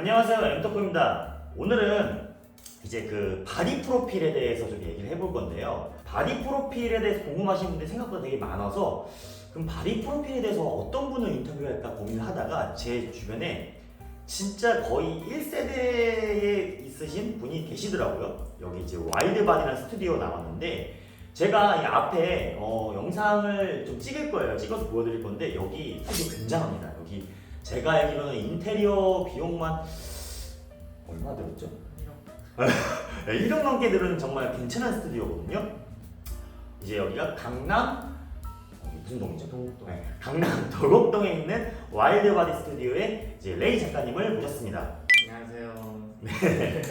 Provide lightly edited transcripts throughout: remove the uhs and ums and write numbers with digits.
안녕하세요, 엠터코입니다. 오늘은 이제 그 바디 프로필에 대해서 좀 얘기를 해볼 건데요. 바디 프로필에 대해서 궁금하신 분들이 생각보다 되게 많아서 그럼 바디 프로필에 대해서 어떤 분을 인터뷰할까 고민을 하다가 제 주변에 진짜 거의 1세대에 있으신 분이 계시더라고요. 여기 이제 와일드바디라는 스튜디오 나왔는데 제가 이 앞에 영상을 좀 찍을 거예요. 찍어서 보여드릴 건데 여기 스튜디오 굉장합니다. 여기 제가 알기로는 인테리어 비용만 얼마 들었죠? 1억 넘게 들은 정말 괜찮은 스튜디오거든요. 이제 여기가 강남 무슨 동이죠? 도곡동. 네, 강남 도곡동에 있는 와일드바디 스튜디오의 이제 레이 작가님을 모셨습니다. 안녕하세요. 네.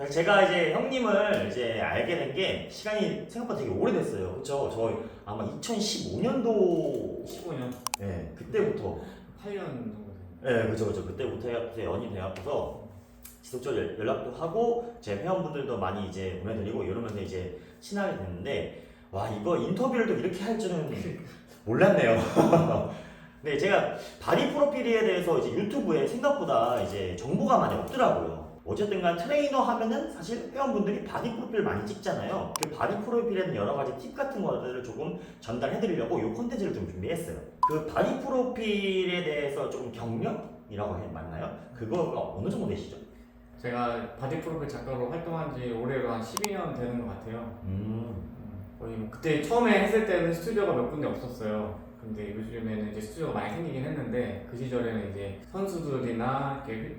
제가 이제 형님을 이제 알게 된 게 시간이 생각보다 되게 오래됐어요. 그렇죠? 저 아마 2015년도 15년? 네, 그때부터 8년 정도 네, 그죠. 그때부터 연이 돼갖고서 지속적으로 연락도 하고 제 회원분들도 많이 이제 보내드리고 이러면서 이제 친하게 됐는데 와 이거 인터뷰를 또 이렇게 할 줄은 몰랐네요. 네, 제가 바디 프로필에 대해서 이제 유튜브에 생각보다 이제 정보가 많이 없더라고요. 어쨌든 간 트레이너 하면은 사실 회원분들이 바디 프로필 많이 찍잖아요. 그 바디 프로필에는 여러 가지 팁 같은 것들을 조금 전달해 드리려고 이 콘텐츠를 좀 준비했어요. 그 바디 프로필에 대해서 조금 경력이라고 맞나요? 그거가 어느 정도 되시죠? 제가 바디 프로필 작가로 활동한 지 올해로 한 12년 되는 것 같아요. 거의 뭐 그때 처음에 했을 때는 스튜디오가 몇 군데 없었어요. 근데 요즘에는 이제 스튜디오가 많이 생기긴 했는데 그 시절에는 이제 선수들이나 이렇게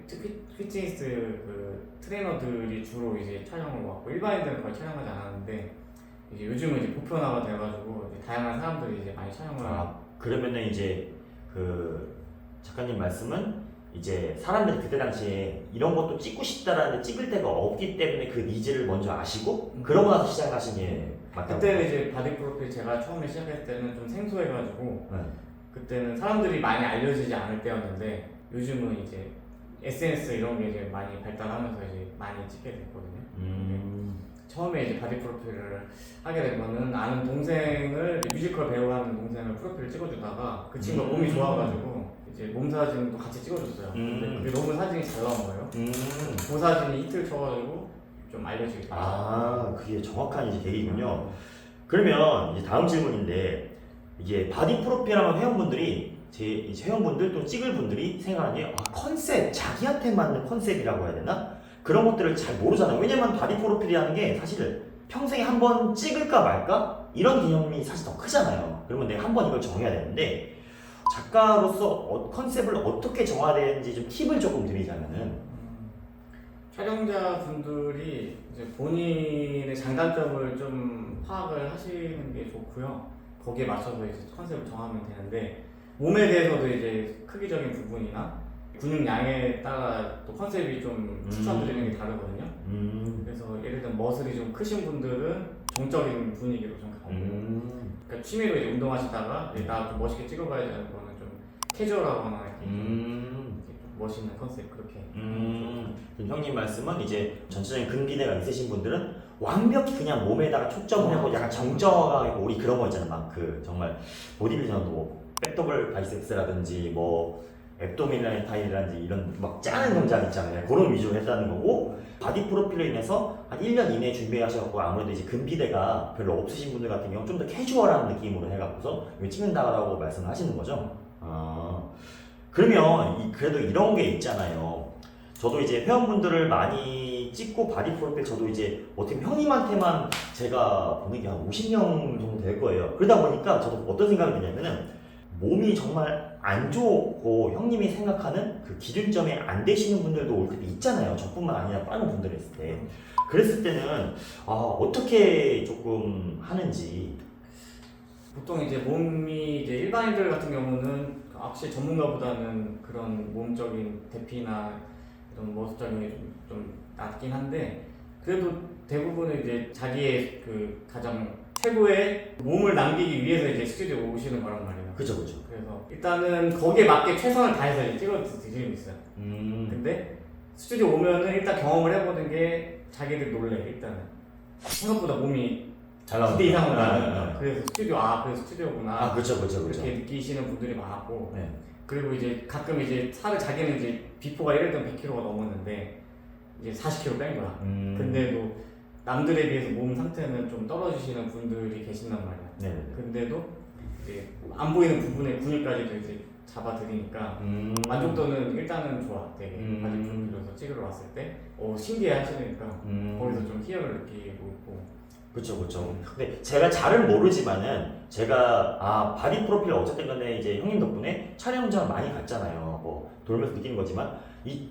피트니스 그 트레이너들이 주로 이제 촬영을 왔고 일반인들은 거의 촬영하지 않았는데 이제 요즘은 이제 보편화가 돼가지고 이제 다양한 사람들이 이제 많이 촬영을 하고 그러면은 이제 그 작가님 말씀은 이제 사람들이 그때 당시에 이런 것도 찍고 싶다라는데 찍을 데가 없기 때문에 그 니즈를 먼저 아시고 그러고 나서 시작하신 게 맞다고. 그때는 이제 바디 프로필 제가 처음에 시작했을 때는 좀 생소해가지고 그때는 사람들이 많이 알려지지 않을 때였는데 요즘은 이제 SNS 이런 게 이제 많이 발달하면서 이제 많이 찍게 됐거든요. 처음에 이제 바디 프로필을 하게 된 거는 아는 동생을 뮤지컬 배우하는 동생을 프로필을 찍어주다가 그 친구가 몸이 좋아가지고 이제 몸 사진도 같이 찍어줬어요. 근데 그게 너무 사진이 잘 나온 거예요. 그 사진이 이틀 쳐가지고 좀 알려지게 됐어요. 아, 그게 정확한 이제 계기군요. 그러면 이제 다음 질문인데 이게 바디 프로필하면 회원분들이 이제 회원분들 또 찍을 분들이 생각하는 게 컨셉, 자기한테 맞는 컨셉이라고 해야 되나? 그런 것들을 잘 모르잖아요. 왜냐면 바디 프로필이라는 게 사실 평생에 한 번 찍을까 말까? 이런 개념이 사실 더 크잖아요. 그러면 내가 한 번 이걸 정해야 되는데 작가로서 컨셉을 어떻게 정해야 되는지 좀 팁을 조금 드리자면은 촬영자분들이 이제 본인의 장단점을 좀 파악을 하시는 게 좋고요. 거기에 맞춰서 이제 컨셉을 정하면 되는데 몸에 대해서도 이제 크기적인 부분이나 근육량에 따라 또 컨셉이 좀 추천드리는 게 다르거든요. 그래서 예를 들면 머슬이 좀 크신 분들은 정적인 분위기로 좀 가고 그러니까 취미로 이제 운동하시다가 나 좀 멋있게 찍어봐야지 하는 거는 좀 캐주얼하거나 이렇게 좀 멋있는 컨셉 그렇게 형님 말씀은 이제 전체적인 근기대가 있으신 분들은 완벽히 그냥 몸에다가 초점을 하고 약간 정적하게 우리 그런 거 있잖아. 막 그 정말 보디빌더도 뭐 백더블 바이셉스라든지 뭐 앱도미널타이라든지 이런 막 짜는 동작 있잖아요. 그런 위주로 했다는 거고 바디 프로필로 인해서 한 1년 이내에 준비하셔갖고 아무래도 이제 근비대가 별로 없으신 분들 같은 경우는 좀 더 캐주얼한 느낌으로 해갖고서 이거 찍는다라고 말씀을 하시는 거죠. 그러면 그래도 이런 게 있잖아요. 저도 이제 회원분들을 많이 찍고 바디 프로필 저도 이제 어떻게 형님한테만 제가 보는 게 한 50명 정도 될 거예요. 그러다 보니까 저도 어떤 생각이 드냐면은 몸이 정말 안 좋고 형님이 생각하는 그 기준점에 안 되시는 분들도 올 때도 있잖아요. 저뿐만 아니라 다른 분들이 있을 때. 그랬을 때는 어떻게 조금 하는지. 보통 이제 몸이 이제 일반인들 같은 경우는 확실히 전문가보다는 그런 몸적인 대피나 이런 모습적인 게 좀 낮긴 한데 그래도 대부분은 이제 자기의 그 가장 최고의 몸을 남기기 위해서 이제 스튜디오 오시는 거란 말이에요. 그죠. 그래서 일단은 거기에 맞게 최선을 다해서 이제 찍어드리고 있어요. 근데 스튜디오 오면은 일단 경험을 해보는 게 자기들 놀래 일단은 생각보다 몸이 잘 나온다. 기대 이상으로 나와요. 그래서 스튜디오 그래서 스튜디오구나. 그렇죠. 이렇게 느끼시는 분들이 많았고 네. 그리고 이제 가끔 이제 살을 자기는 이제 비포가 1일 때 100kg가 넘었는데 이제 40kg 뺀 거야. 근데도 남들에 비해서 몸 상태는 좀 떨어지시는 분들이 계신단 말이야. 네. 근데도 이제 안 보이는 부분의 근육까지도 이제 잡아드리니까 만족도는 일단은 좋아. 되게 바디 프로필로서 찍으러 왔을 때 신기해 하시니까 거기서 좀 희열을 느끼고 있고. 그쵸. 근데 제가 잘은 모르지만은 제가 바디 프로필 어쨌든 간에 이제 형님 덕분에 촬영장 많이 갔잖아요. 뭐 돌면서 느끼는 거지만 이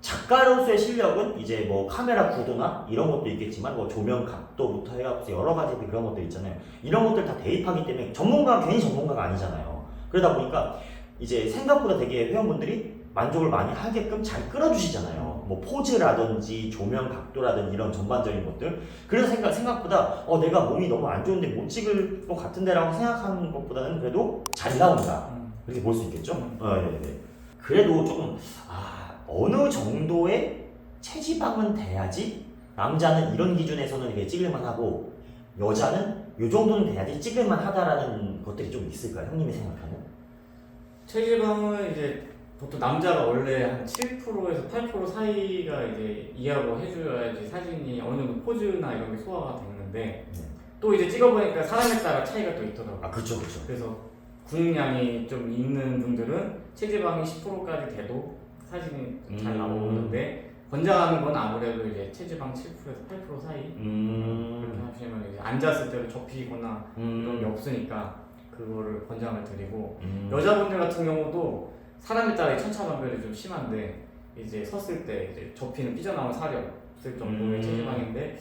작가로서의 실력은 이제 뭐 카메라 구도나 이런 것도 있겠지만 뭐 조명 각도부터 해갖고 여러 가지 그런 것들 있잖아요. 이런 것들 다 대입하기 때문에 전문가가 괜히 전문가가 아니잖아요. 그러다 보니까 이제 생각보다 되게 회원분들이 만족을 많이 하게끔 잘 끌어주시잖아요. 뭐 포즈라든지 조명 각도라든지 이런 전반적인 것들. 그래서 생각보다 내가 몸이 너무 안 좋은데 못 찍을 것 같은데라고 생각하는 것보다는 그래도 잘 나온다. 이렇게 볼 수 있겠죠? 네. 그래도 조금 어느 정도의 체지방은 돼야지 남자는 이런 기준에서는 이렇게 찍을만 하고 여자는 이 정도는 돼야지 찍을만 하다라는 것들이 좀 있을까요? 형님이 생각하는? 체지방은 이제 보통 남자가 원래 한 7%에서 8% 사이가 이제 이하로 해줘야지 사진이 어느 정도 포즈나 이런 게 소화가 되는데 또 이제 찍어보니까 사람에 따라 차이가 또 있더라고요. 그렇죠. 그래서 근육량이 좀 있는 분들은 체지방이 10%까지 돼도 사진이 잘 나오는데 권장하는 건 아무래도 이제 체지방 7%에서 8% 사이 그렇게 하시면 이제 앉았을 때도 접히거나 이런 게 없으니까 그거를 권장을 드리고 여자분들 같은 경우도 사람에 따라 천차만별이 좀 심한데 이제 섰을 때 이제 접히는 삐져나온 살이 없을 정도의 체지방인데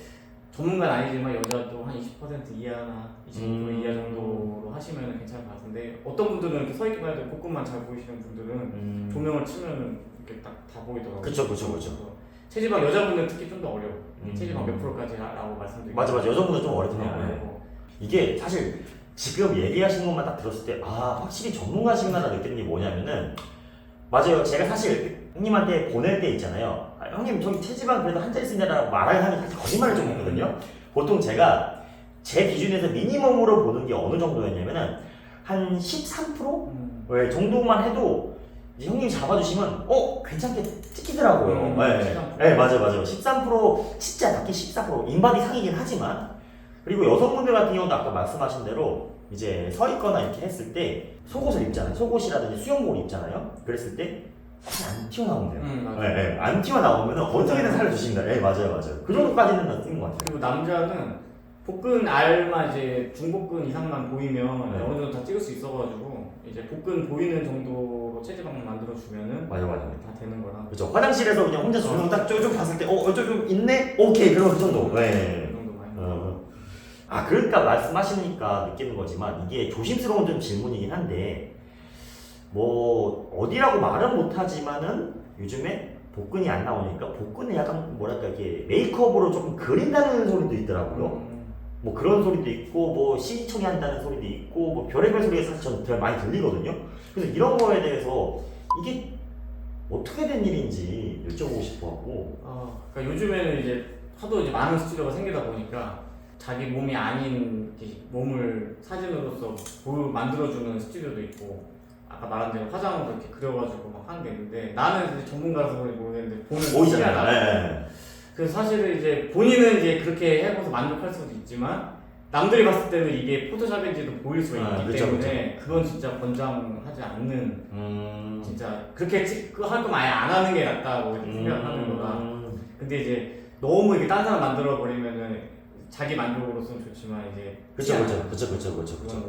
전문가는 아니지만 여자도 한 20% 이하나 20% 이하 정도로 하시면 괜찮을 것 같은데 어떤 분들은 이렇게 서 있기만 해도 복근만 잘 보이시는 분들은 조명을 치면 이렇게 딱 다 보이더라고요. 그쵸. 체지방 여자분들 특히 좀 더 어려워. 체지방 몇 프로까지라고 말씀드리고 맞아. 여자분은 좀 어렵더라고요. 이게 사실 지금 얘기하시는 것만 딱 들었을 때 확실히 전문가시구나 느끼는 게 뭐냐면은 맞아요. 제가 사실 형님한테 보낼 때 있잖아요. 형님 저기 체지방 그래도 한자 있습니다라고 말하는 사실 거짓말을 좀 했거든요. 보통 제가 제 기준에서 미니멈으로 보는 게 어느 정도였냐면은 한 13% 정도만 해도 이제 형님이 잡아주시면 괜찮게 찍히더라고요. 네, 맞아요. 13% 진짜 낮게 14% 인바디 상이긴 하지만 그리고 여성분들 같은 경우도 아까 말씀하신 대로 이제 서 있거나 이렇게 했을 때 속옷을 입잖아요. 속옷이라든지 수영복을 입잖아요. 그랬을 때 안 튀어나온대요. 맞아요. 안 튀어나오면 어떻게든 살려주십니다. 맞아요. 그 정도까지는 쓰는 것 같아요. 그리고 남자는 복근 알만 이제 중복근 이상만 보이면 어느 정도 다 찍을 수 있어가지고 이제 복근 보이는 정도로 체지방만 만들어주면은 맞아. 다 되는 거라. 그렇죠. 화장실에서 그냥 혼자 조명 딱 좀 봤을 때 저 좀 있네? 오케이 그럼 그 정도. 그 정도 많이. 그러니까 말씀하시니까 느끼는 거지만 이게 조심스러운 좀 질문이긴 한데 뭐 어디라고 말은 못하지만은 요즘에 복근이 안 나오니까 복근을 약간 뭐랄까 이렇게 메이크업으로 조금 그린다는 소리도 있더라고요. 뭐 그런 소리도 있고 뭐 CG 처리한다는 소리도 있고 뭐 별의별 소리가 사실 저는 되게 많이 들리거든요. 그래서 이런 거에 대해서 이게 어떻게 된 일인지 여쭤보고 싶어갖고. 그러니까 요즘에는 이제 하도 이제 많은 스튜디오가 생기다 보니까 자기 몸이 아닌 몸을 사진으로서 만들어주는 스튜디오도 있고 아까 말한 대로 화장으로 이렇게 그려가지고 막 하는 게 있는데 나는 이제 전문가라서 그런지 모르겠는데 보는 보이잖아요. 그래서 사실은 이제 본인은 이제 그렇게 해봐서 만족할 수도 있지만 남들이 봤을 때는 이게 포토샵인지도 보일 수가 있기 때문에 그건 진짜 권장하지 않는 진짜 그렇게 할 거면 아예 안 하는 게 낫다고 생각하는 거라. 근데 이제 너무 이게 딴 사람 만들어 버리면은 자기 만족으로서는 좋지만 이제 그쵸.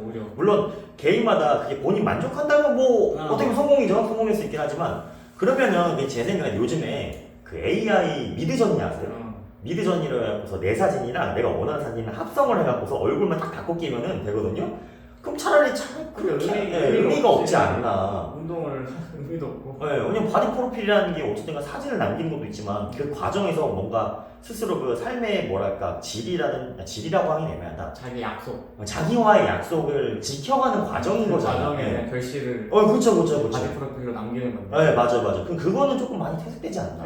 오히려 물론 개인마다 그게 본인 만족한다면 뭐 어떻게 보면 성공일 수 있긴 하지만 그러면은 제 생각에 요즘에 그 AI 미드저니 아세요? 미드저니를 해갖고서 내 사진이랑 내가 원하는 사진이랑 합성을 해갖고서 얼굴만 딱 바꿔 끼면은 되거든요? 그럼 차라리 의미가 없지 않나. 운동을 할 의미도 없고. 왜냐면 바디 프로필이라는 게 어쨌든 사진을 남기는 것도 있지만 그 과정에서 뭔가 스스로 그 삶의 뭐랄까 질이라고 하긴 애매하다. 자기 약속. 자기와의 약속을 지켜가는 과정인 거잖아요. 과정에 대한 결실을. 그쵸. 바디 프로필로 남기는 건데. 맞아. 그럼 그거는 조금 많이 퇴색되지 않나.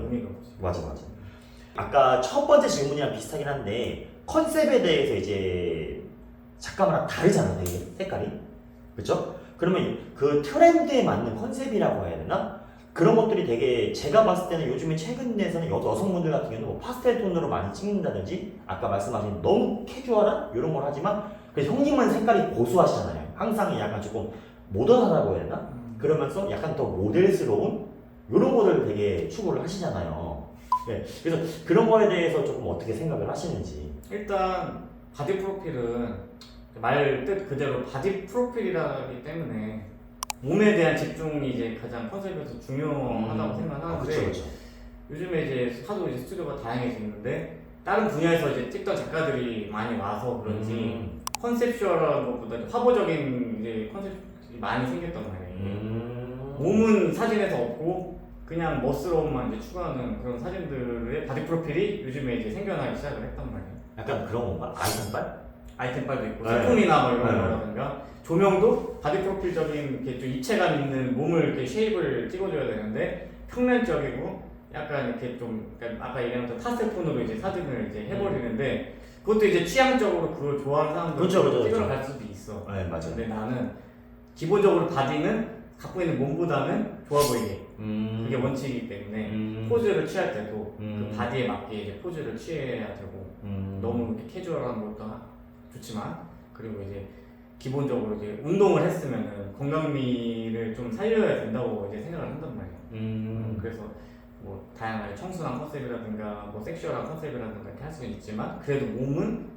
의미가 없지. 맞아. 아까 첫 번째 질문이랑 비슷하긴 한데 컨셉에 대해서 이제 작가마다 다르잖아, 되게 색깔이. 그쵸? 그러면 그 트렌드에 맞는 컨셉이라고 해야 되나? 그런 것들이 되게 제가 봤을 때는 요즘에 최근에서는 여성분들 같은 경우는 뭐 파스텔 톤으로 많이 찍는다든지 아까 말씀하신 너무 캐주얼한 이런 걸 하지만 그 형님은 색깔이 고수하시잖아요. 항상 약간 조금 모던하다고 해야 되나? 그러면서 약간 더 모델스러운 이런 거를 되게 추구를 하시잖아요. 네, 그래서 그런 거에 대해서 조금 어떻게 생각을 하시는지. 일단 바디 프로필은 말 뜻 그대로 바디 프로필이라기 때문에 몸에 대한 집중이 이제 가장 컨셉에서 중요하다고 생각하는데 그렇죠, 그렇죠. 요즘에 이제 하도 이제 스튜디오가 다양해지는데 다른 분야에서 이제 찍던 작가들이 많이 와서 그런지 컨셉슈얼한 것보다 화보적인 이제 컨셉이 많이 생겼단 말이에요. 몸은 사진에서 없고 그냥 멋스러움만 이제 추구하는 그런 사진들의 바디 프로필이 요즘에 이제 생겨나기 시작을 했단 말이에요. 약간 그런 건가? 아이템빨? 아이템빨도 있고 네. 소품이나 뭐 이런 네. 거라든가 조명도 바디 프로필적인 이렇게 좀 입체감 있는 몸을 이렇게 쉐입을 찍어줘야 되는데 평면적이고 약간 이렇게 좀 그러니까 아까 얘기한 타스폰으로 이제 사진을 이제 해버리는데 그것도 이제 취향적으로 그걸 좋아하는 사람들 그렇죠. 찍으러 갈 수도 있어. 네, 맞아요. 근데 나는 기본적으로 바디는 갖고 있는 몸보다는 좋아 보이게 그게 원칙이기 때문에 포즈를 취할 때도 그 바디에 맞게 이제 포즈를 취해야 되고 너무 이렇게 캐주얼한 것도 좋지만 그리고 이제 기본적으로 이제 운동을 했으면은 건강미를 좀 살려야 된다고 이제 생각을 한단 말이에요. 그래서 뭐 다양하게 청순한 컨셉이라든가 뭐 섹슈얼한 컨셉이라든가 이렇게 할 수는 있지만 그래도 몸은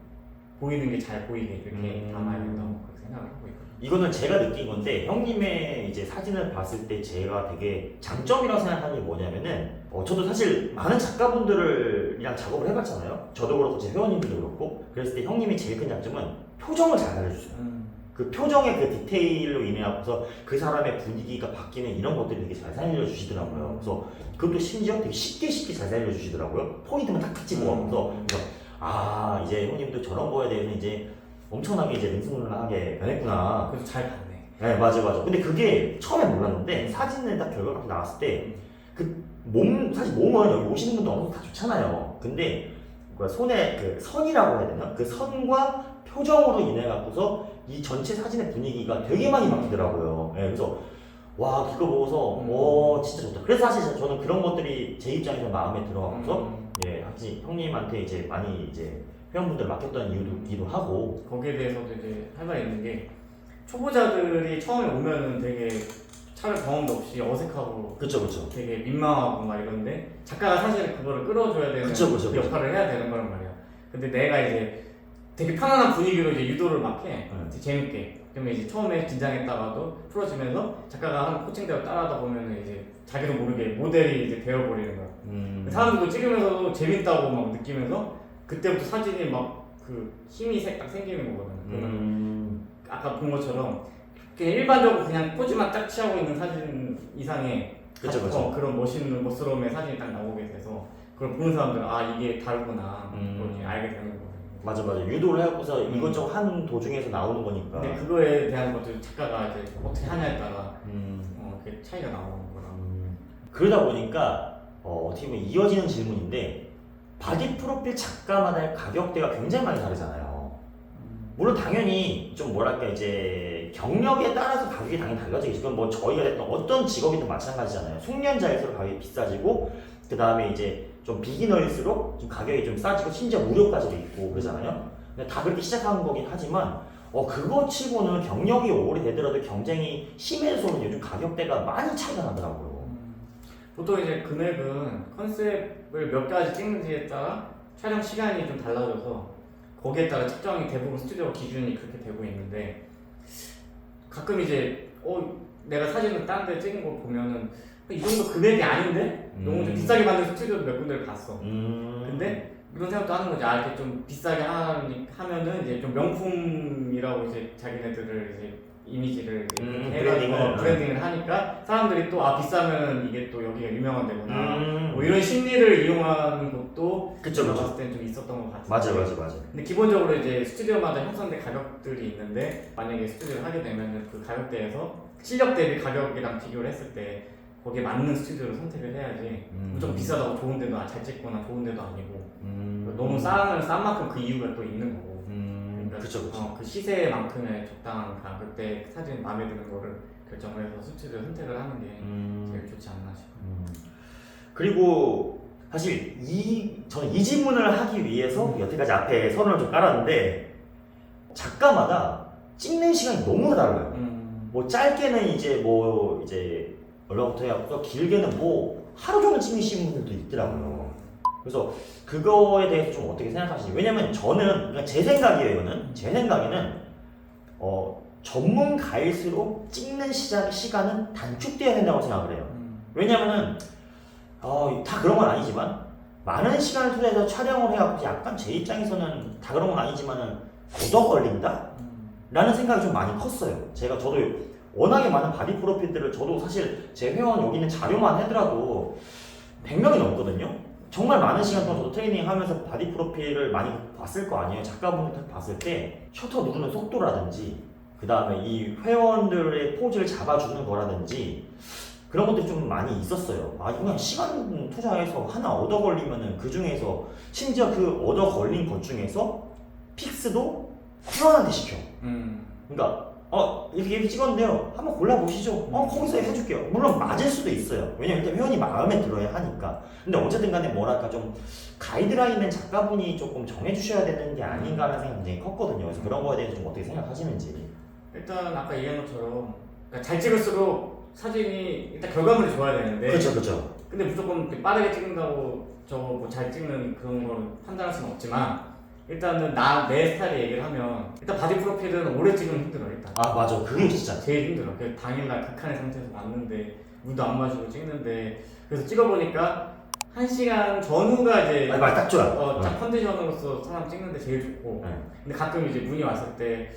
보이는 게 잘 보이게 이렇게 담아야 된다고 그렇게 생각을 하고 있거든요. 이거는 제가 느낀 건데 형님의 이제 사진을 봤을 때 제가 되게 장점이라고 생각하는 게 뭐냐면은 저도 사실 많은 작가분들이랑 작업을 해봤잖아요. 저도 그렇고 제 회원님들도 그렇고 그랬을 때 형님이 제일 큰 장점은 표정을 잘 살려주세요. 그 표정의 그 디테일로 인해서 그 사람의 분위기가 바뀌는 이런 것들이 되게 잘 살려주시더라고요. 그래서 그것도 심지어 되게 쉽게 잘 살려주시더라고요. 포인트만 탁탁 집어가면서 그래서 아 이제 형님도 저런 거에 대해서 이제 엄청나게 이제 능숙하게 변했구나. 그래서 잘 봤네. 네 맞아. 근데 그게 처음에 몰랐는데 사진에 딱 결과가 나왔을 때 그 사실 몸은 여기 오시는 분도 어느 정도 다 좋잖아요. 근데 그 손에 그 선이라고 해야 되나? 그 선과 표정으로 인해 갖고서 이 전체 사진의 분위기가 되게 많이 바뀌더라고요. 네, 그래서 와 그거 보고서 진짜 좋다. 그래서 사실 저는 그런 것들이 제 입장에서 마음에 들어가면서 예, 하여튼 형님한테 이제 많이 이제 회원분들 맡겼던 이유도 하고 거기에 대해서도 이제 할 말이 있는 게 초보자들이 처음에 오면은 되게 촬영 경험도 없이 어색하고 그쵸 되게 민망하고 막 이런데 작가가 사실 그거를 끌어줘야 되는 그쵸. 역할을 해야 되는 거란 말이야. 근데 내가 이제 되게 편안한 분위기로 이제 유도를 막 해. 재밌게. 그러면 이제 처음에 긴장했다가도 풀어지면서 작가가 하는 코칭대로 따라하다 보면은 이제 자기도 모르게 모델이 이제 되어버리는 거야. 사람들도 찍으면서도 재밌다고 막 느끼면서 그때부터 사진이 막 그 힘이 딱 생기는 거거든. 그러면 아까 본 것처럼 그냥 일반적으로 그냥 포즈만 딱 취하고 있는 사진 이상의 그쵸. 그런 멋있는 멋스러움의 사진이 딱 나오게 돼서 그걸 보는 사람들은 아 이게 다르구나 그걸 알게 되는 거거든요. 맞아. 유도를 해갖고서 이것저것 한 도중에서 나오는 거니까. 근데 그거에 대한 것도 작가가 이제 어떻게 하냐에 따라 그게 차이가 나오는 거라. 그러다 보니까 어떻게 보면 이어지는 질문인데 바디 프로필 작가마다의 가격대가 굉장히 많이 다르잖아요. 물론 당연히 좀 뭐랄까 이제 경력에 따라서 가격이 당연히 달라지겠죠. 그건 뭐 저희가 됐던 어떤 직업이든 마찬가지잖아요. 숙련자일수록 가격이 비싸지고 그 다음에 이제 좀 비기너일수록 좀 가격이 좀 싸지고 심지어 무료까지도 있고 그러잖아요. 근데 다 그렇게 시작하는 거긴 하지만 그거 치고는 경력이 오래되더라도 경쟁이 심해서는 요즘 가격대가 많이 차이가 나더라고요. 보통 이제 금액은 컨셉을 몇 가지 찍는지에 따라 촬영 시간이 좀 달라져서 거기에 따라 측정이 대부분 스튜디오 기준이 그렇게 되고 있는데 가끔 이제 내가 사진을 다른 데 찍은 거 보면은 이 정도 금액이 아닌데? 너무 좀 비싸게 만든 스튜디오도 몇 군데를 봤어. 근데 이런 생각도 하는 거지. 이렇게 좀 비싸게 하면은 이제 좀 명품이라고 이제 자기네들을 이제 이미지를 브랜딩을 하니까 사람들이 또 비싸면 이게 또 여기가 유명한 데구나 뭐 이런 심리를 이용하는 것도 그쵸. 봤을 땐 좀 있었던 것 같아요. 맞아. 근데 기본적으로 이제 스튜디오마다 형성된 가격들이 있는데 만약에 스튜디오를 하게 되면 그 가격대에서 실력 대비 가격이랑 비교를 했을 때 거기에 맞는 스튜디오를 선택을 해야지 무조건 비싸다고 좋은 데도 잘 찍거나 좋은 데도 아니고 너무 싼 만큼 그 이유가 또 있는 거고 그쵸. 그 시세만큼의 적당한 가격대 사진 마음에 드는 거를 결정을 해서 수치를 선택을 하는 게 제일 좋지 않나 싶어요. 그리고 사실 저는 이 질문을 하기 위해서 여태까지 앞에 선을 좀 깔았는데 작가마다 찍는 시간이 너무 달라요. 뭐 짧게는 이제 얼마부터 해갖고 길게는 뭐 하루 종일 찍으시는 분들도 있더라고요. 그래서 그거에 대해서 좀 어떻게 생각하시는지. 왜냐면 저는 그러니까 제 생각이에요. 이거는 제 생각에는 전문가일수록 찍는 시간은 단축돼야 된다고 생각을 해요. 왜냐면은 다 그런 건 아니지만 많은 시간을 투자해서 촬영을 해갖고 약간 제 입장에서는 다 그런 건 아니지만은 얻어 걸린다? 라는 생각이 좀 많이 컸어요. 저도 워낙에 많은 바디 프로필들을 저도 사실 제 회원 여기 있는 자료만 하더라도 100명이 넘거든요. 정말 많은 시간 동안 저도 트레이닝 하면서 바디 프로필을 많이 봤을 거 아니에요. 작가분들 봤을 때 셔터 누르는 속도라든지 그 다음에 이 회원들의 포즈를 잡아주는 거라든지 그런 것들이 좀 많이 있었어요. 그냥 시간 투자해서 하나 얻어 걸리면은 그 중에서 심지어 그 얻어 걸린 것 중에서 픽스도 회원한테 시켜. 그러니까 이렇게 찍었는데요. 한번 골라보시죠. 거기서 해줄게요. 물론 맞을 수도 있어요. 왜냐면 일단 회원이 마음에 들어야 하니까. 근데 어쨌든 간에 뭐랄까 좀 가이드라인은 작가분이 조금 정해주셔야 되는 게 아닌가라는 생각이 굉장히 컸거든요. 그래서 그런 거에 대해서 좀 어떻게 생각하시는지. 일단 아까 얘기한 것처럼 그러니까 잘 찍을수록 사진이 일단 결과물이 좋아야 되는데 그렇죠. 근데 무조건 빠르게 찍는다고 뭐 잘 찍는 그런 걸 판단할 수는 없지만 일단은 내 스타일 얘기를 하면 일단 바디 프로필은 오래 찍으면 힘들어 일단. 맞아. 그게 진짜 제일 힘들어. 그 당일날 극한의 상태에서 왔는데 물도 안 마시고 찍는데 그래서 찍어보니까 1시간 전후가 이제 딱 좋아. 딱 컨디션으로서 사람 찍는데 제일 좋고. 근데 가끔 이제 문의 왔을 때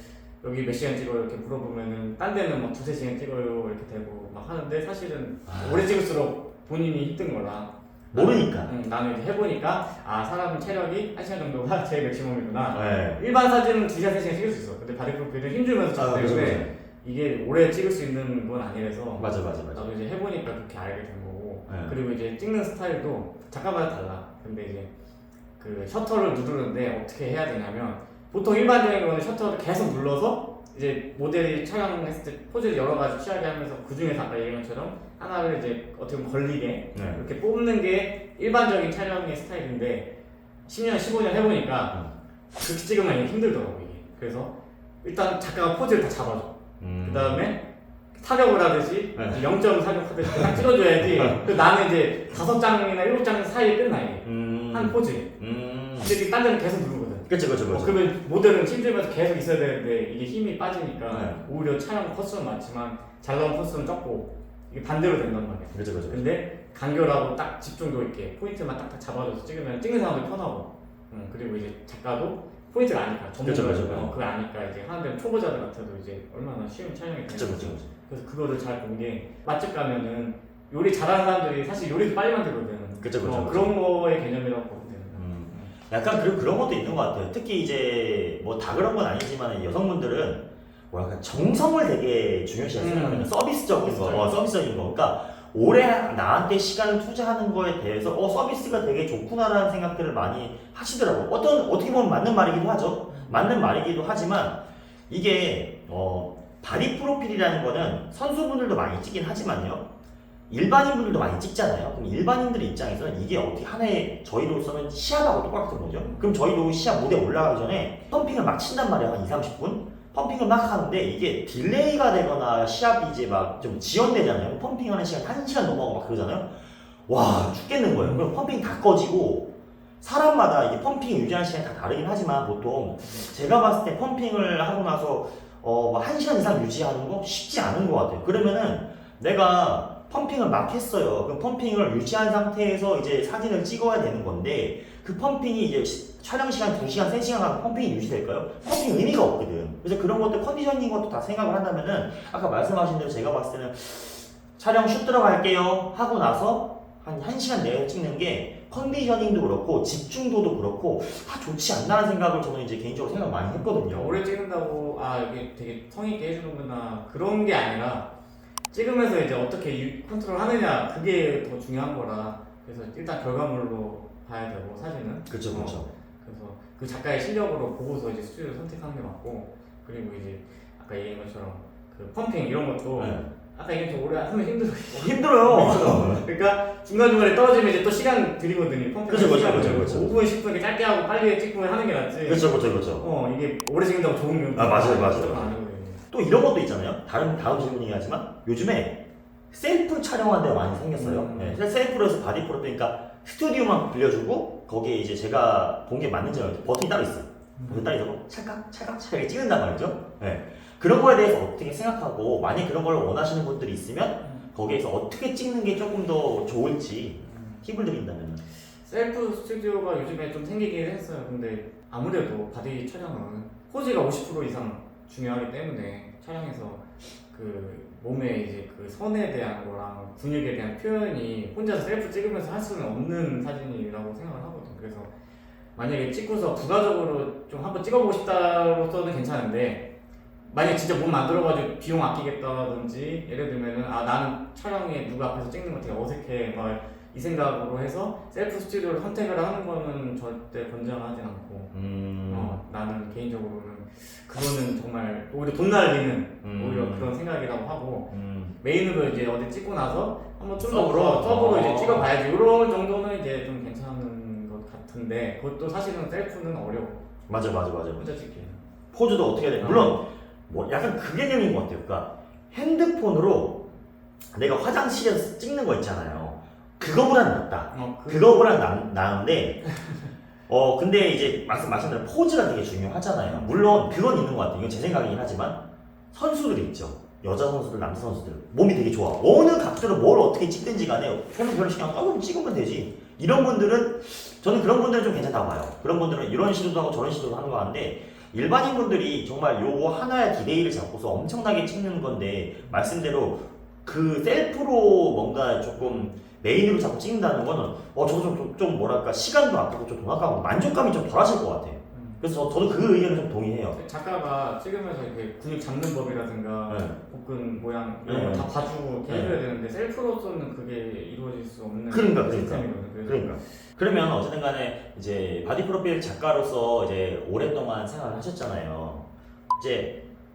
여기 몇 시간 찍어요 이렇게 물어보면은 딴 데는 막 2-3시간 찍어요 이렇게 되고 막 하는데 사실은 오래 찍을수록 본인이 힘든 거라 모르니까. 나는 이제 해보니까 사람은 체력이 1시간 정도가 제일 맥시멈이구나. 네. 일반 사진은 2시간, 3시간 찍을 수 있어. 근데 바디 프로필은 힘주면서 찍기 때문에 이게 오래 찍을 수 있는 건 아니라서 맞아. 나도 이제 해보니까 그렇게 알게 된 거고. 네. 그리고 이제 찍는 스타일도 작가마다 달라. 근데 이제 그 셔터를 누르는데 어떻게 해야 되냐면 보통 일반적인 거는 셔터를 계속 눌러서 이제 모델이 촬영했을 때 포즈를 여러 가지 취하게 하면서 그 중에서 아까 얘기한 것처럼 하나를 이제 어떻게 보면 걸리게 이렇게 뽑는 게 일반적인 촬영의 스타일인데 10년, 15년 해보니까 그렇게 찍으면 힘들더라고 이게. 그래서 일단 작가가 포즈를 다 잡아줘. 그 다음에 타격을 하듯이 0점 타격하듯이 딱 찍어줘야지. 나는 이제 5장이나 7장 사이에 끝나 이게. 한 포즈. 근데 딴 데는 계속 누르거든. 그렇죠. 그러면 모델은 힘들면서 계속 있어야 되는데 이게 힘이 빠지니까 오히려 촬영 코스는 많지만 잘 나온 코스는 적고 이게 반대로 된단 말이야. 그렇죠. 근데 간결하고 딱 집중도 있게 포인트만 딱딱 잡아줘서 찍으면 찍는 사람도 편하고. 그리고 이제 작가도 포인트를 아니까 전문가니까 그걸 아니까 이제 하는데 초보자들 같아도 이제 얼마나 쉬운 촬영이 되는지. 그렇죠. 그래서 그거를 잘 본 게 맛집 가면은 요리 잘하는 사람들이 사실 요리도 빨리 만들거든. 그렇죠. 그런 거의 개념이라고 보면 되는 거야. 약간 그런 것도 있는 것 같아요. 특히 이제 뭐 다 그런 건 아니지만 여성분들은 뭐랄까 정성을 되게 중요시 생각하는 서비스적인 거, 서비스적인 거. 그러니까 오래 나한테 시간을 투자하는 거에 대해서 서비스가 되게 좋구나라는 생각들을 많이 하시더라고요. 어떻게 보면 맞는 말이기도 하죠. 맞는 말이기도 하지만 이게 바디 프로필이라는 거는 선수분들도 많이 찍긴 하지만요. 일반인분들도 많이 찍잖아요. 그럼 일반인들 입장에서는 이게 어떻게 하나의 저희로서는 시합하고 똑같은 거죠. 그럼 저희도 시합 무대 올라가기 전에 펌핑을 막 친단 말이에요. 한 2-30분? 펌핑을 막 하는데 이게 딜레이가 되거나 시합이 이제 막 좀 지연되잖아요. 펌핑하는 시간 1시간 넘어가고 막 그러잖아요. 와 죽겠는 거예요. 그럼 펌핑 다 꺼지고 사람마다 이게 펌핑 유지하는 시간이 다 다르긴 하지만 보통 제가 봤을 때 펌핑을 하고 나서 1시간 이상 유지하는 거 쉽지 않은 것 같아요. 그러면은 내가 펌핑을 막 했어요. 그럼 펌핑을 유지한 상태에서 이제 사진을 찍어야 되는 건데 그 펌핑이 이제 촬영 시간 2시간, 3시간 가면 펌핑이 유지될까요? 펌핑 의미가 없거든. 그래서 그런 것들 컨디셔닝 것도 다 생각을 한다면은 아까 말씀하신 대로 제가 봤을 때는 촬영 슛 들어갈게요 하고 나서 한 1시간 내에 찍는 게 컨디셔닝도 그렇고 집중도도 그렇고 다 좋지 않나라는 생각을 저는 이제 개인적으로 생각 많이 했거든요. 오래 찍는다고 이게 되게 성의있게 해주는구나 그런 게 아니라 찍으면서 이제 어떻게 컨트롤 하느냐 그게 더 중요한 거라. 그래서 일단 결과물로 봐야 되고 사진은 그렇죠. 그래서 그 작가의 실력으로 보고서 이제 스튜디오를 선택하는 게 맞고. 그리고 이제 아까 얘기한 것처럼 그 펌핑 이런 것도 아까 얘기한 좀 오래 하면 힘들어요. 힘들어요. 그러니까 중간중간에 떨어지면 이제 또 시간 들이거든요. 그렇죠, 그렇죠. 5분, 10분 이렇게 짧게 하고 빨리 찍고 하는 게 낫지. 그렇죠. 이게 오래 찍는다고 좋은 면. 맞아요. 또 이런 것도 있잖아요. 다음 질문이긴 하지만 요즘에 셀프 촬영하는 데가 많이 생겼어요. 네, 셀프로 해서 바디 프로필, 그러니까 스튜디오만 빌려주고 거기에 이제 제가 본 게 맞는지 버튼이 따로 있어요. 버튼이 따로 있어서 찰칵 찍는단 말이죠. 네. 그런 거에 대해서 어떻게 생각하고, 만약 그런 걸 원하시는 분들이 있으면 거기에서 어떻게 찍는 게 조금 더 좋을지 팁을 드린다면. 셀프 스튜디오가 요즘에 좀 생기긴 했어요. 근데 아무래도 바디 촬영은 포즈가 50% 이상 중요하기 때문에 촬영에서 그 몸의 이제 그 선에 대한 거랑 근육에 대한 표현이 혼자서 셀프 찍으면서 할 수는 없는 사진이라고 생각을 하거든. 그래서 만약에 찍고서 부가적으로 좀 한번 찍어보고 싶다로서는 괜찮은데, 만약에 진짜 몸 만들어가지고 비용 아끼겠다든지, 예를 들면은 나는 촬영에 누구 앞에서 찍는 거 되게 어색해 막 이 생각으로 해서 셀프 스튜디오를 선택을 하는 거는 절대 권장하진 않고, 나는 개인적으로는 그거는 정말 오히려 돈 날리는 오히려 그런 생각이라고 하고, 메인으로 이제 어디 찍고 나서 한번 좀 더 서브로 이제 찍어봐야지 이런 정도는 이제 좀 괜찮은 것 같은데, 그것도 사실은 셀프는 어려워. 맞아. 혼자 찍기. 포즈도 어떻게 해야 돼? 물론 뭐 약간 그 개념인 것 같아요. 그러니까 핸드폰으로 내가 화장실에서 찍는 거 있잖아요. 그거보다는 낫다. 그거보다는 나은데, 근데 이제 말씀대로 포즈가 되게 중요하잖아요. 물론 그건 있는 것 같아요. 이건 제 생각이긴 하지만 선수들 있죠. 여자 선수들, 남자 선수들 몸이 되게 좋아. 어느 각도로 뭘 어떻게 찍든지 간에 표현 별로 신경 안 쓰고 찍으면 되지. 이런 분들은, 저는 그런 분들은 좀 괜찮다고 봐요. 그런 분들은 이런 시도도 하고 저런 시도도 하는 거 하는데, 일반인 분들이 정말 요거 하나의 디테일을 잡고서 엄청나게 찍는 건데, 말씀대로 그 셀프로 뭔가 조금 메인으로 자꾸 찍는다는 거는 저도 좀 뭐랄까, 시간도 아깝고 좀 돈 아깝고 만족감이 좀 덜하실 것 같아요. 그래서 저도 그 의견을 좀 동의해요. 작가가 찍으면서 이렇게 근육 잡는 법이라든가 복근 모양 이런 거 다 봐주고 이렇게 해줘야 되는데, 셀프로서는 그게 이루어질 수 없는 시스템이거든요. 그러면 어쨌든 간에 이제 바디 프로필 작가로서 이제 오랫동안 생활을 하셨잖아요.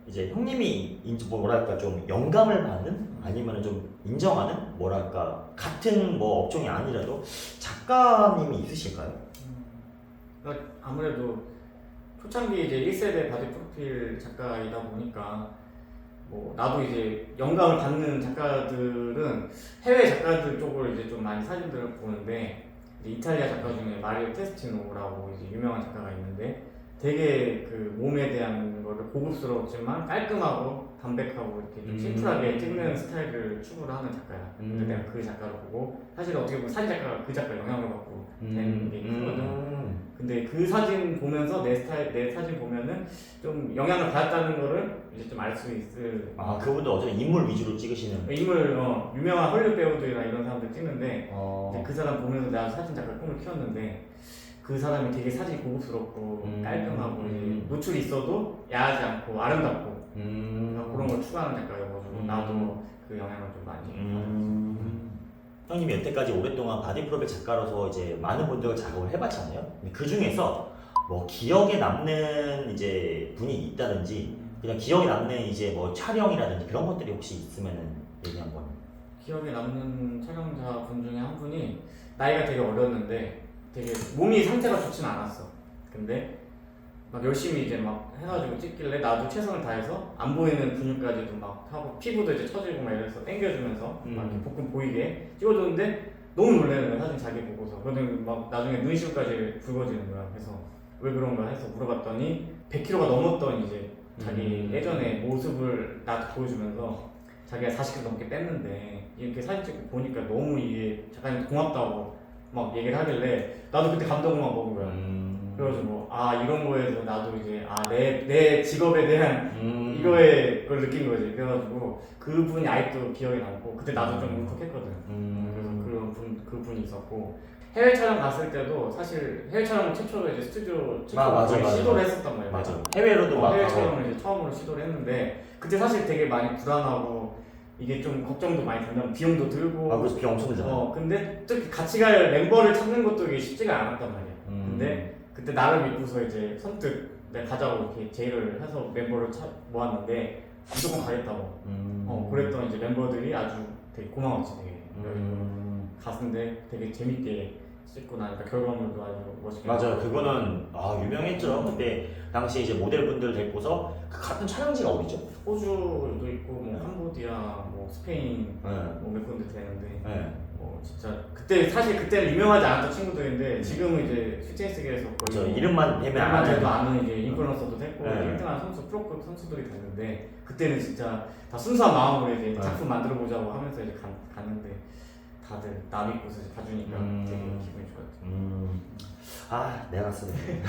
이제 형님이 뭐랄까 좀 영감을 받는, 아니면 좀 인정하는, 뭐랄까 같은 뭐 업종이 아니라도 작가님이 있으실까요? 아무래도 초창기 이제 1세대 바디 프로필 작가이다 보니까 뭐 나도 이제 영감을 받는 작가들은 해외 작가들 쪽으로 이제 좀 많이 사진들을 보는데, 이제 이탈리아 작가 중에 마리오 테스티노라고 이제 유명한 작가가 있는데, 되게 그 몸에 대한 거를 고급스럽지만 깔끔하고 담백하고 이렇게 좀 심플하게 찍는 스타일을 추구를 하는 작가야. 근데 내가 그 작가를 보고, 사실 어떻게 보면 사진 작가가 그 작가 영향을 받고 된 게 크거든. 근데 그 사진 보면서 내 사진 보면은 좀 영향을 받았다는 거를 이제 좀 알 수 있을. 그분도 어차피 인물 위주로 찍으시는. 유명한 헐리우드 배우들이나 이런 사람들 찍는데, 이제 그 사람 보면서 내가 사진 작가 꿈을 키웠는데, 그 사람이 되게 사진이 고급스럽고 깔끔하고 노출이 있어도 야하지 않고 아름답고 그런 걸 추구하는 작가여가지고 나도 그 영향을 좀 많이 형님이 여태까지 오랫동안 바디 프로필 작가로서 이제 많은 분들과 작업을 해봤잖아요. 그 중에서 뭐 기억에 남는 이제 분이 있다든지, 그냥 기억에 남는 이제 뭐 촬영이라든지 그런 것들이 혹시 있으면은 얘기 한번. 기억에 남는 촬영자 분 중에 한 분이 나이가 되게 어렸는데 되게 몸이 상태가 좋진 않았어. 근데 막 열심히 이제 막 해가지고 찍길래 나도 최선을 다해서 안 보이는 근육까지도 막 하고 피부도 이제 처지고 막 이래서 당겨주면서 막 이렇게 복근 보이게 찍어줬는데 너무 놀라는 거야, 사진 자기 보고서. 그런데 막 나중에 눈시울까지 붉어지는 거야. 그래서 왜 그런가 해서 물어봤더니 100kg가 넘었던 이제 자기 예전의 모습을 나한테 보여주면서 자기가 40kg 넘게 뺐는데 이렇게 사진 찍고 보니까 너무 이게 작가님 고맙다고 막 얘기를 하길래 나도 그때 감동을 막 먹은 거야. 그래가지고 이런 거에서 나도 이제 내 직업에 대한 이거에 그걸 느낀 거지. 그래가지고 그분이 아직도 기억에 남고, 그때 나도 좀 울컥했거든. 그래서 그분이 있었고, 해외 촬영 갔을 때도 사실 해외 촬영 최초로 이제 스튜디오 시도를 했었단 말이야. 맞아. 해외로도 해외 촬영을 이제 처음으로 시도를 했는데, 그때 사실 되게 많이 불안하고 이게 좀 걱정도 많이 된다면 비용도 들고. 그래서 비용 엄청 들잖아. 근데 또 같이 갈 멤버를 찾는 것도 이게 쉽지가 않았단 말이야. 근데 그때 나를 믿고서 이제 선뜻 내가 가자고 이렇게 제의를 해서 멤버를 모았는데, 무조건 가겠다고 그랬던 이제 멤버들이 아주 되게 고마웠지. 되게 갔는데 되게 재밌게 찍고 나니까 결과물도 아주 멋있게 맞아요. 나왔고. 그거는 유명했죠. 그때 당시 이제 모델분들 데리고서 그 같은 촬영지가 어디죠? 호주도 있고 뭐 캄보디아, 뭐 스페인 네. 뭐 몇 군데 되는데 네. 진짜 그때 사실 그때는 유명하지 않았던 친구들인데 지금은 이제 슈팅스계에서 그렇죠. 거의 이름만 되면 이름만 아는. 돼도 아는 이제 인플루언서도 됐고 네. 1등한 선수 프로급 선수들이 됐는데 그때는 진짜 다 순수한 마음으로 이제 네. 작품 만들어 보자고 하면서 이제 갔는데 다들 남 믿고서 봐주니까 되게 기분이 좋았죠. 내가 쓰네.